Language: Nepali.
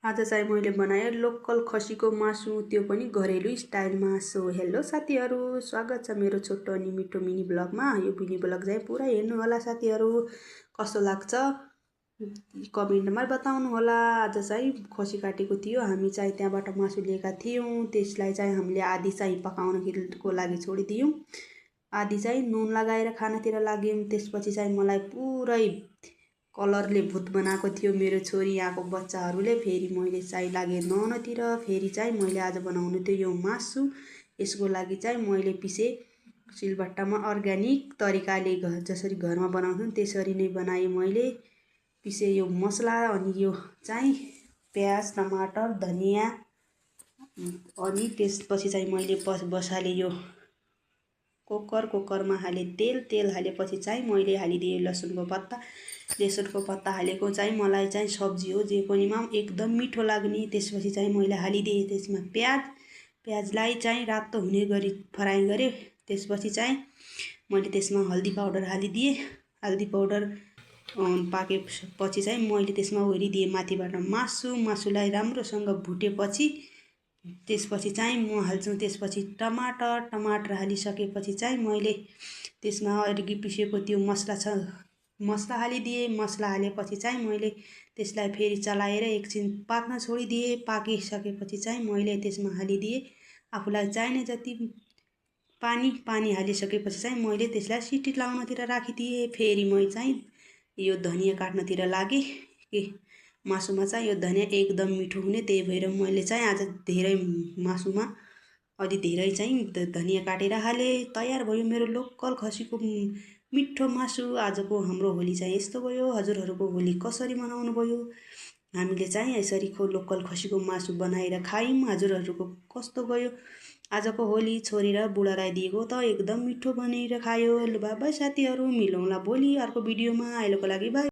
आज चाहिँ मैले बनाएँ लोकल खसीको मासु, त्यो पनि घरेलु स्टाइलमा। सो हेलो साथीहरू, स्वागत छ मेरो छोटो अनि मिठो मिनी ब्लगमा। यो मिनी ब्लग चाहिँ पुरा हेर्नु होला साथीहरू, कस्तो लाग्छ कमेन्टमा बताउनु होला। आज चाहिँ खसी काटेको थियो, हामी चाहिँ त्यहाँबाट मासु लिएका थियौँ। त्यसलाई चाहिँ हामीले आधी चाहिँ पकाउनको लागि छोडिदियौँ, आधी चाहिँ नुन लगाएर खानातिर लाग्यौँ। त्यसपछि चाहिँ मलाई पुरै कलरले भूत बनाएको थियो मेरो छोरी यहाँको बच्चाहरूले। फेरि मैले चाहिँ लागेँ नुहाउनतिर। फेरि चाहिँ मैले आज बनाउनु थियो यो मासु। यसको लागि चाहिँ मैले पिसे सिलबट्टामा अर्ग्यानिक तरिकाले जसरी घरमा बनाउँछौँ त्यसरी नै बनाएँ मैले। पिसे यो मसला, अनि यो चाहिँ प्याज, टमाटर, धनियाँ, अनि त्यसपछि चाहिँ मैले बसालेँ यो कुकरमा हालेँ तेल हालेपछि चाहिँ मैले हालिदिएँ लसुनको पत्ता हालेको चाहिँ मलाई चाहिँ सब्जी हो जे पनिमा एकदम मिठो लाग्ने। त्यसपछि चाहिँ मैले हालिदिएँ त्यसमा प्याजलाई चाहिँ रातो हुने गरी फ्राई गरेँ। त्यसपछि चाहिँ मैले त्यसमा हल्दी पाउडर हालिदिएँ। हल्दी पाउडर पाकेपछि चाहिँ मैले त्यसमा ओरिदिएँ माथिबाट मासुलाई राम्रोसँग भुटेपछि त्यसपछि चाहिँ म हाल्छु त्यसपछि टमाटर हालिसकेपछि चाहिँ मैले त्यसमा अघि पिसेको त्यो मसला हालिदिएँ। मसला हालेपछि चाहिँ मैले त्यसलाई फेरि चलाएर एकछिन पाक्न छोडिदिएँ। पाकिसकेपछि चाहिँ मैले त्यसमा हालिदिएँ आफूलाई चाहिने जति पानी हालिसकेपछि चाहिँ मैले त्यसलाई सिटी लाउनतिर राखिदिएँ। फेरि मैले चाहिँ यो धनियाँ काट्नतिर लागेँ कि मासुमा चाहिँ यो धनियाँ एकदम मिठो हुने, त्यही भएर मैले चाहिँ आज धेरै मासुमा अलि धेरै चाहिँ धनियाँ काटेर हालेँ। तयार भयो मेरो लोकल खसीको मिठो मासु। आजको हाम्रो होली चाहिँ यस्तो भयो। हजुरहरूको होली कसरी मनाउनु भयो? हामीले चाहिँ यसरी लोकल खसीको मासु बनाएर खायौँ। हजुरहरूको कस्तो गयो आजको होली? छोरी र बुढालाई दिएको त एकदम मिठो बनेर खायो। ल बाई बाई साथीहरू, मिलौँला भोलि अर्को भिडियोमा। अहिलेको लागि बाई।